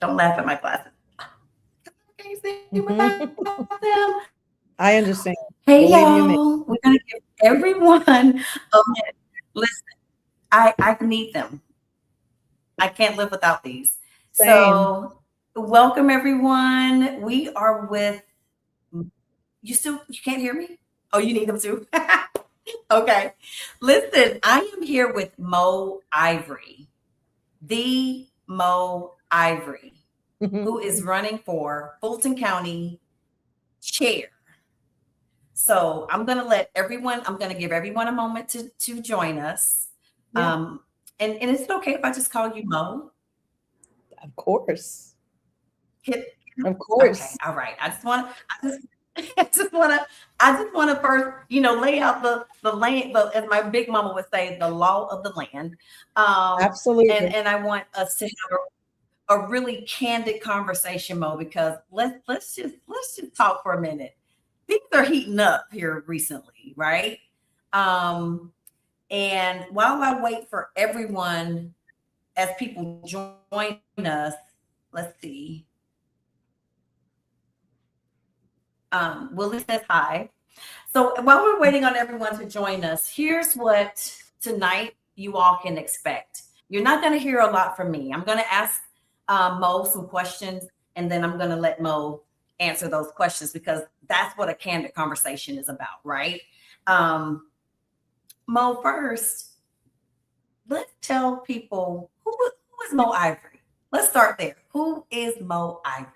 Don't laugh at my glasses. Can you see without Mhm. them? I understand. Hey, Believe you me. y'all. We're going to give everyone a minute. Listen, I need them. I can't live without these. Same. So, welcome everyone. We are with you can't hear me? Oh, you need them too. Okay. Listen, I am here with Mo Ivory, the Mo Ivory, who is running for Fulton County chair. So I'm going to give everyone a moment to join us. Yeah, And is it okay if I just call you Mo? of course. Can- Of Okay, course. all right. I just, I just want to first, lay out the land, as my big mama would say, the law of the land. And Absolutely. and I want us to have a really candid conversation, Mo, because let's just talk for a minute. Things are heating up here recently, right? Um, and while I wait for everyone, as people join us, let's see. Willie says hi. So while we're waiting on everyone to join us, here's what tonight you all can expect. You're not going to hear a lot from me. I'm going to ask Mo some questions, and then I'm going to let Mo answer those questions because that's what a candid conversation is about, right? Um, Mo, first, let's tell people who is Mo Ivory. Let's start there. Who is Mo Ivory?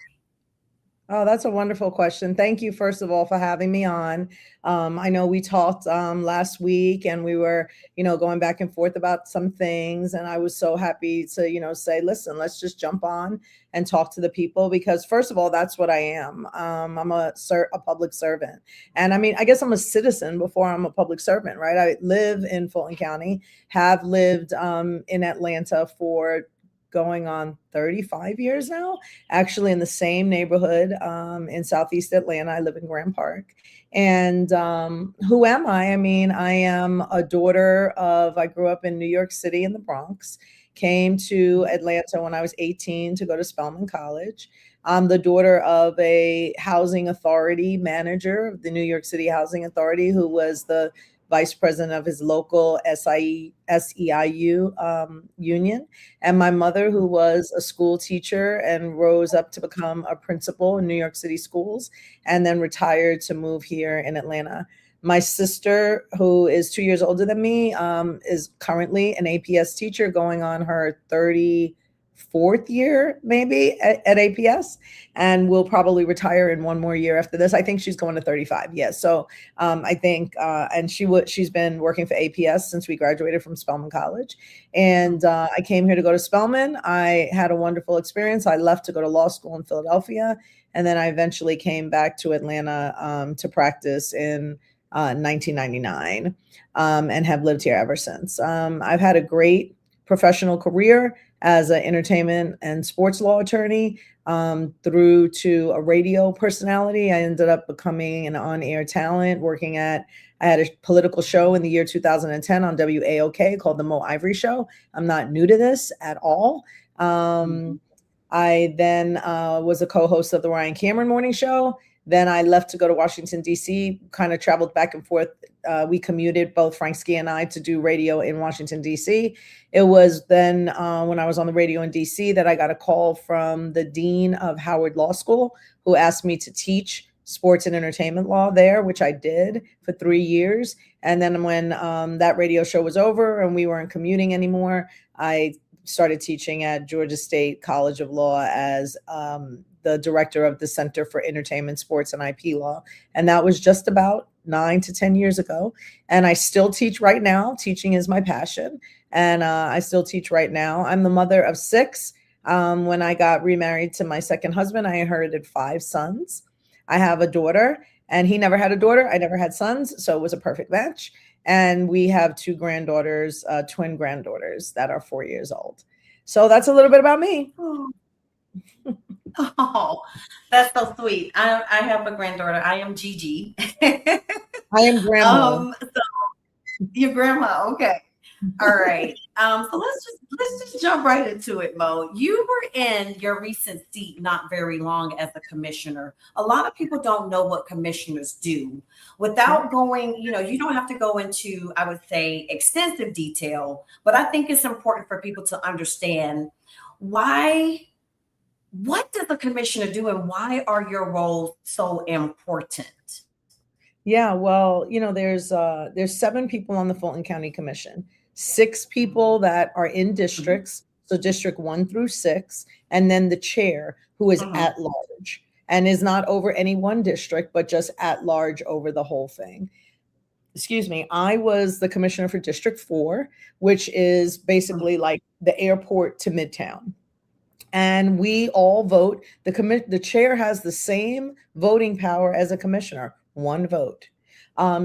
Oh, that's a wonderful question. Thank you, first of all, for having me on. I know we talked last week and we were, going back and forth about some things. And I was so happy to, say, listen, let's just jump on and talk to the people because, first of all, that's what I am. I'm a public servant. And I mean, I guess I'm a citizen before I'm a public servant, right? I live in Fulton County, have lived in Atlanta for going on 35 years now, actually in the same neighborhood in Southeast Atlanta. I live in Grand Park. And who am I? I mean, I am a daughter I grew up in New York City in the Bronx, came to Atlanta when I was 18 to go to Spelman College. I'm the daughter of a housing authority manager of the New York City Housing Authority who was the vice president of his local SEIU union, and my mother, who was a school teacher and rose up to become a principal in New York City schools, and then retired to move here in Atlanta. My sister, who is 2 years older than me, is currently an APS teacher going on her 34th year, maybe at APS, and will probably retire in one more year after this. I think she's going to 35. Yes. So I think, and she's been working for APS since we graduated from Spelman College. And I came here to go to Spelman. I had a wonderful experience. I left to go to law school in Philadelphia. And then I eventually came back to Atlanta to practice in 1999 and have lived here ever since. I've had a great professional career as an entertainment and sports law attorney through to a radio personality. I ended up becoming an on-air talent I had a political show in the year 2010 on WAOK called The Mo Ivory Show. I'm not new to this at all. Mhm. I then was a co-host of the Ryan Cameron Morning Show. Then I left to go to Washington, D.C., kind of traveled back and forth. We commuted, both Frank Ski and I, to do radio in Washington, D.C. It was then when I was on the radio in D.C. that I got a call from the dean of Howard Law School, who asked me to teach sports and entertainment law there, which I did for 3 years. And then when that radio show was over and we weren't commuting anymore, I started teaching at Georgia State College of Law as the director of the Center for Entertainment, Sports, and IP Law. And that was just about 9 to 10 years ago. And I still teach right now. Teaching is my passion. And I still teach right now. I'm the mother of six. When I got remarried to my second husband, I inherited 5 sons. I have a daughter, and he never had a daughter. I never had sons. So it was a perfect match. And we have two granddaughters, twin granddaughters that are 4 years old. So that's a little bit about me. Oh, oh, that's so sweet. I have a granddaughter. I am Gigi. I am grandma. So your grandma, okay. All right. So let's just jump right into it, Mo. You were in your recent seat not very long as a commissioner. A lot of people don't know what commissioners do. Without going, you don't have to go into, I would say, extensive detail, but I think it's important for people to understand why, what does a commissioner do and why are your roles so important? Yeah, well, there's 7 people on the Fulton County Commission, 6 people that are in Mhm, districts, so District 1 through 6, and then the chair who is mhm, at large and is not over any one district, but just at large over the whole thing. Excuse me, I was the commissioner for District 4, which is mhm. basically like the airport to Midtown. And we all vote. The chair has the same voting power as a commissioner, one vote.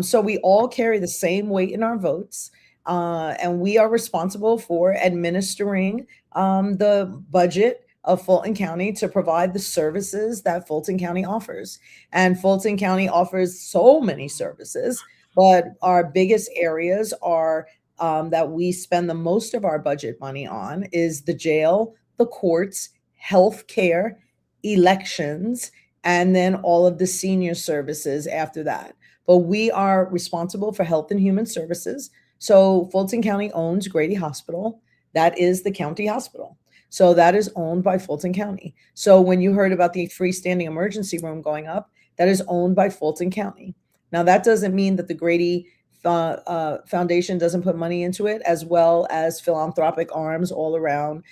So we all carry the same weight in our votes, and we are responsible for administering the budget of Fulton County to provide the services that Fulton County offers. And Fulton County offers so many services, but our biggest areas are that we spend the most of our budget money on is the jail, the courts, health care, elections, and then all of the senior services after that. But we are responsible for health and human services. So Fulton County owns Grady Hospital. That is the county hospital. So that is owned by Fulton County. So when you heard about the freestanding emergency room going up, that is owned by Fulton County. Now, that doesn't mean that the Grady Foundation doesn't put money into it, as well as philanthropic arms all around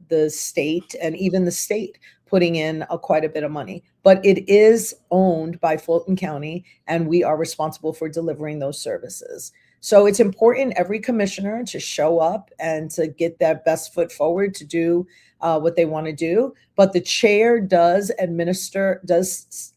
the state, and even the state putting in quite a bit of money. But it is owned by Fulton County, and we are responsible for delivering those services. So it's important every commissioner to show up and to get their best foot forward to do what they want to do. But the chair does administer, does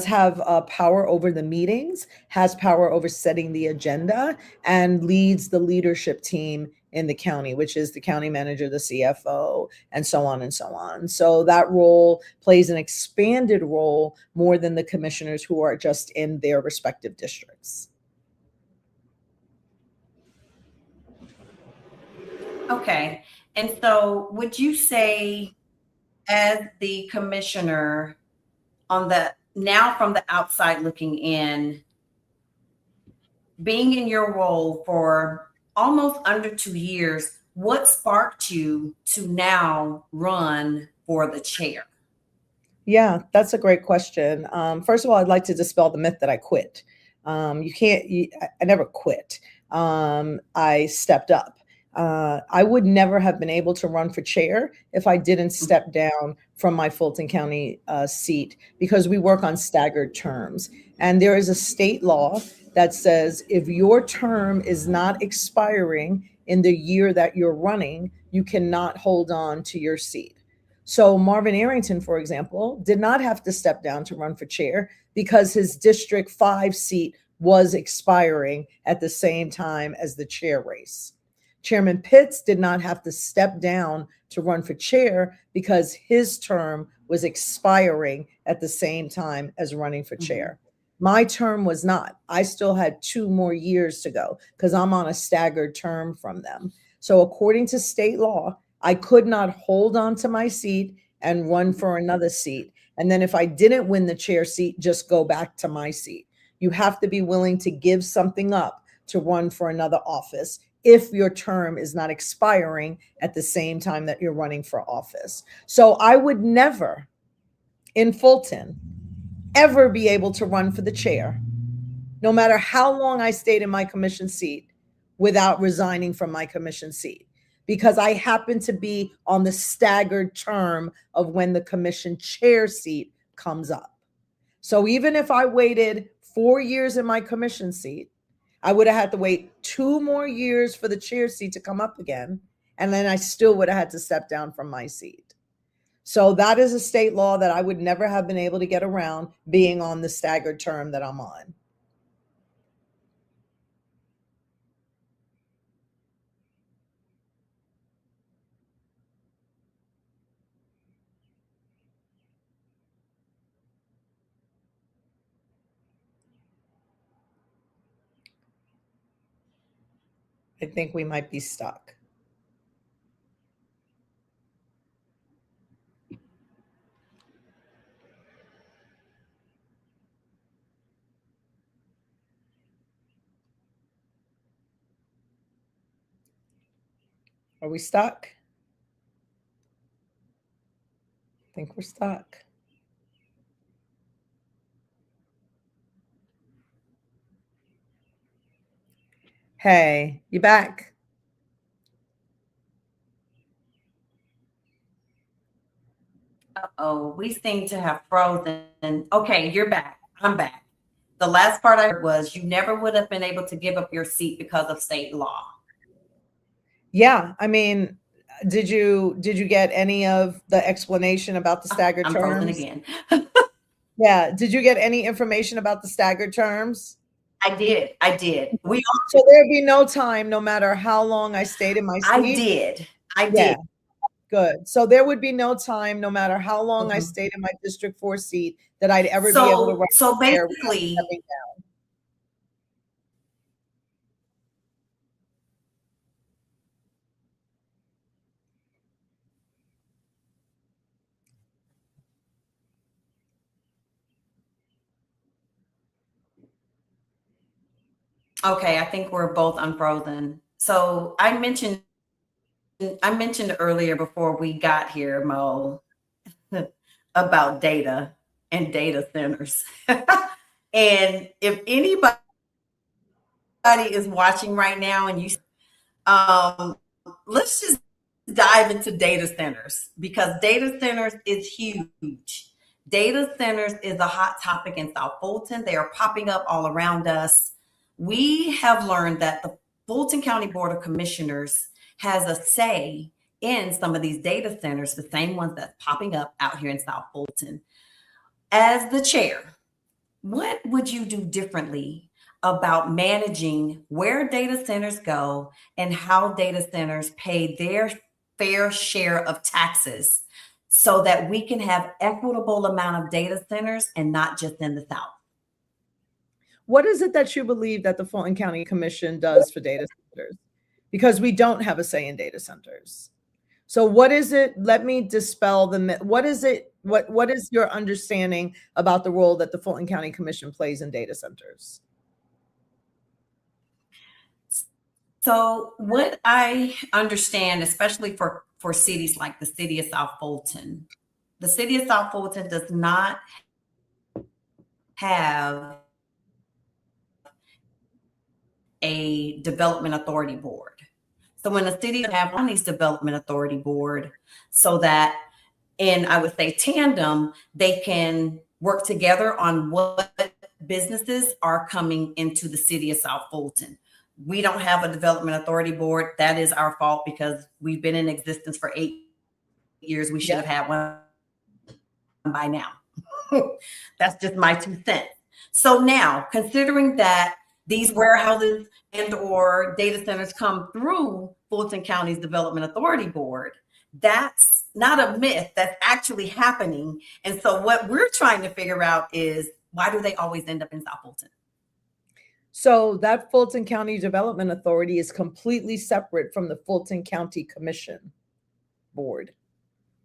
have power over the meetings, has power over setting the agenda, and leads the leadership team in the county, which is the county manager, the CFO, and so on and so on. So that role plays an expanded role more than the commissioners who are just in their respective districts. Okay. And so would you say, as the commissioner, on the now from the outside looking in, being in your role for almost under 2 years, what sparked you to now run for the chair? Yeah, that's a great question. First of all, I'd like to dispel the myth that I quit. You can't, I never quit. I stepped up. I would never have been able to run for chair if I didn't step down from my Fulton County seat, because we work on staggered terms. And there is a state law that says if your term is not expiring in the year that you're running, you cannot hold on to your seat. So Marvin Arrington, for example, did not have to step down to run for chair because his District 5 seat was expiring at the same time as the chair race. Chairman Pitts did not have to step down to run for chair because his term was expiring at the same time as running for Mhm. chair. My term was not. I still had 2 more years to go because I'm on a staggered term from them. So, according to state law, I could not hold on to my seat and run for another seat. And then if I didn't win the chair seat, just go back to my seat. You have to be willing to give something up to run for another office if your term is not expiring at the same time that you're running for office. So I would never in Fulton ever be able to run for the chair, no matter how long I stayed in my commission seat, without resigning from my commission seat, because I happen to be on the staggered term of when the commission chair seat comes up. So even if I waited 4 years in my commission seat, I would have had to wait 2 more years for the chair seat to come up again. And then I still would have had to step down from my seat. So that is a state law that I would never have been able to get around, being on the staggered term that I'm on. I think we might be stuck. Are we stuck? I think we're stuck. Hey, you back? Oh, we seem to have frozen. Okay, you're back. I'm back. The last part I heard was you never would have been able to give up your seat because of state law. Yeah, I mean, did you get any of the explanation about the staggered I'm frozen terms? again. Yeah, did you get any information about the staggered terms? I did. I did. So there'd be no time, no matter how long I stayed in my I seat? did. I Yeah, did. good. So there would be no time, no matter how long I Mhm. stayed in my District 4 seat, that I'd ever be able to write So a chair without basically, stepping down. okay, I think we're both unfrozen. So I mentioned earlier before we got here, Mo, about data and data centers. And if anybody is watching right now and you let's just dive into data centers because data centers is huge. Data centers is a hot topic in South Fulton. They are popping up all around us. We have learned that the Fulton County Board of Commissioners has a say in some of these data centers, the same ones that's popping up out here in South Fulton. As the chair, what would you do differently about managing where data centers go and how data centers pay their fair share of taxes so that we can have equitable amount of data centers and not just in the South? What is it that you believe that the Fulton County Commission does for data centers? Because we don't have a say in data centers. So what is it? Let me dispel the myth. What is it? What is your understanding about the role that the Fulton County Commission plays in data centers? So what I understand, especially for cities like the city of South Fulton, the city of South Fulton does not have a development authority board. So when the city have on these development authority board, so that in I would say tandem, they can work together on what businesses are coming into the city of South Fulton. We don't have a development authority board. That is our fault because we've been in existence for 8 years. We should have had one by now. That's just my 2 cents. So now, considering that these warehouses and or data centers come through Fulton County's Development Authority Board, that's not a myth. That's actually happening. And so what we're trying to figure out is why do they always end up in South Fulton? So that Fulton County Development Authority is completely separate from the Fulton County Commission Board,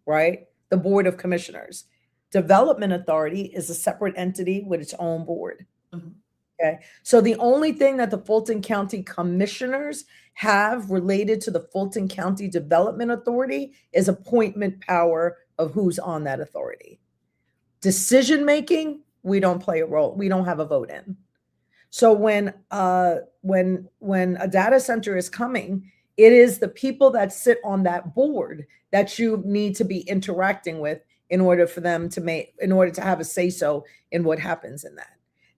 right? The Board of Commissioners. Development Authority is a separate entity with its own board. Mhm. Okay. So the only thing that the Fulton County Commissioners have related to the Fulton County Development Authority is appointment power of who's on that authority. Decision making, we don't play a role. We don't have a vote in. So when a data center is coming, it is the people that sit on that board that you need to be interacting with in order for them to in order to have a say so in what happens in that.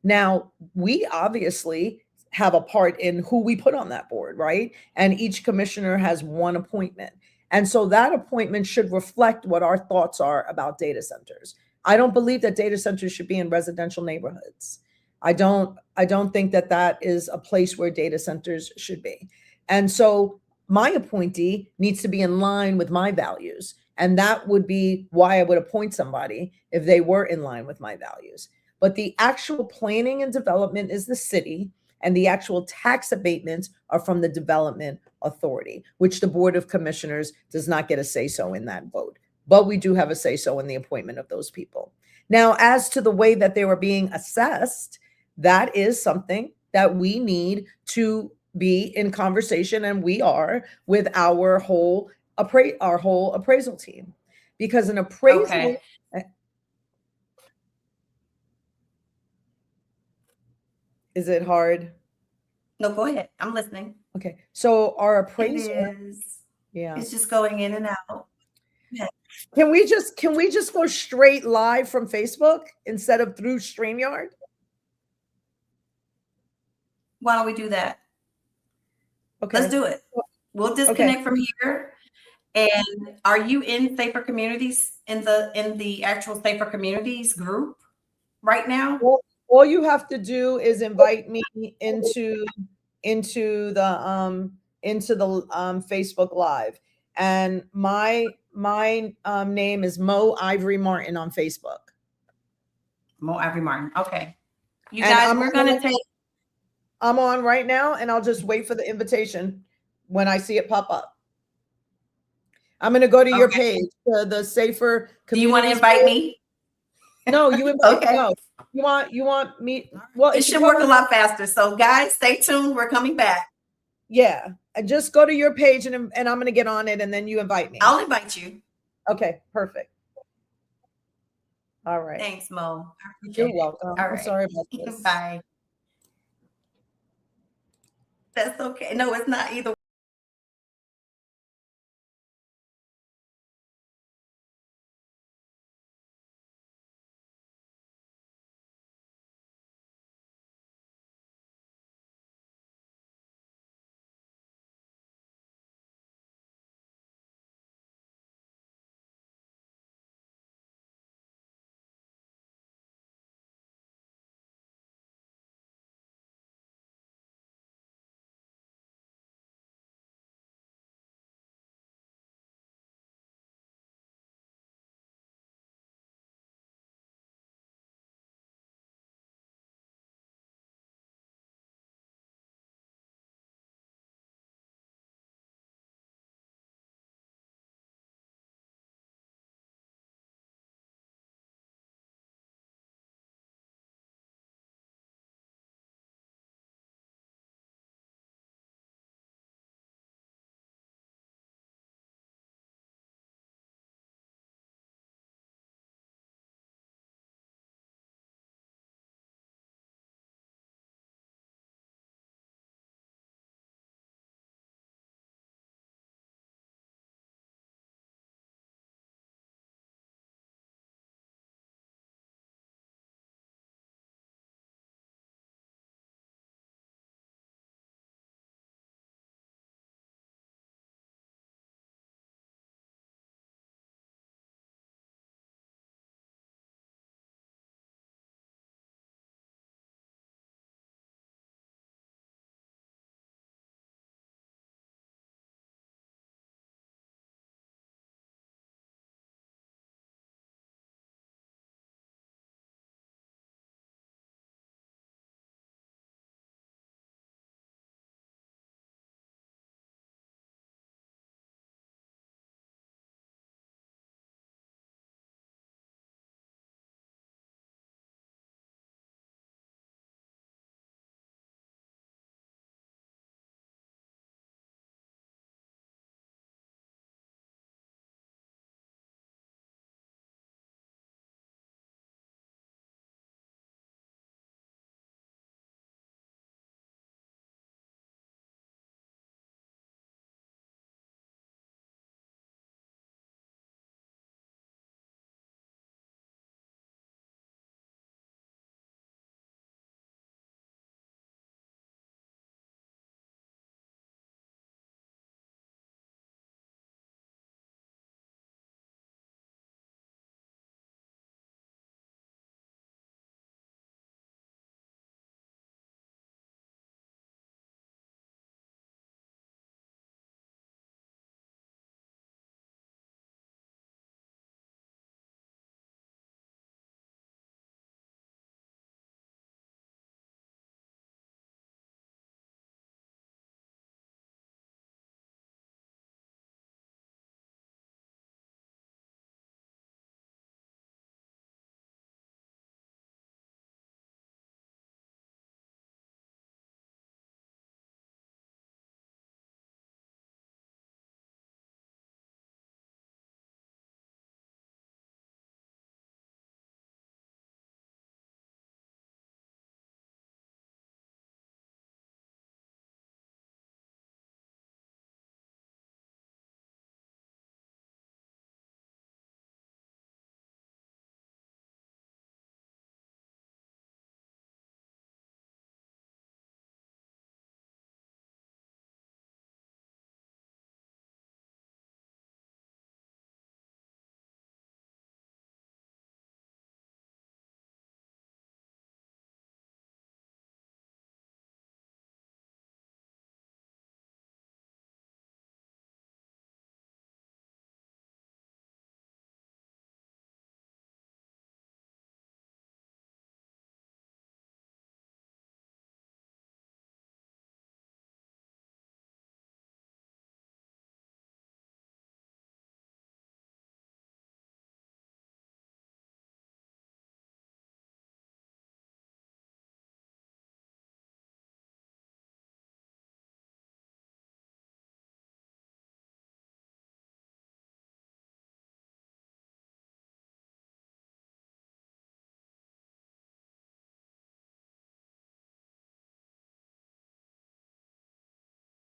Now, we obviously have a part in who we put on that board, right? And each commissioner has one appointment. And so that appointment should reflect what our thoughts are about data centers. I don't believe that data centers should be in residential neighborhoods. I don't think that that is a place where data centers should be. And so my appointee needs to be in line with my values. And that would be why I would appoint somebody if they were in line with my values. But the actual planning and development is the city. And the actual tax abatements are from the Development Authority, which the Board of Commissioners does not get a say-so in that vote. But we do have a say-so in the appointment of those people. Now, as to the way that they were being assessed, that is something that we need to be in conversation, and we are, with our whole appraisal team. Because an appraisal... Okay. Is it hard? No, go ahead. I'm listening. Okay. So our It appraisal... is. Yeah. It's just going in and out. Yeah. Can we just go straight live from Facebook instead of through StreamYard? Why don't we do that? Okay. Let's do it. We'll disconnect from here. And are you in Safer Communities, in the actual Safer Communities group right now? Well, all you have to do is invite me into the Facebook Live, and my name is Mo Ivory Martin on Facebook. Mo Ivory Martin. Okay. You And guys, we're gonna take... I'm on right now, and I'll just wait for the invitation when I see it pop up. I'm going to go to your page, the Safer Communities. Do you want to invite me? No, you invite. Okay. No, you want me? Well, it should work a lot faster. So, guys, stay tuned. We're coming back. Yeah, just go to your page, and I'm going to get on it, and then you invite me. I'll invite you. Okay, perfect. All right. Thanks, Mo. You're welcome. All right. I'm sorry about this. Bye. That's okay. No, it's not either.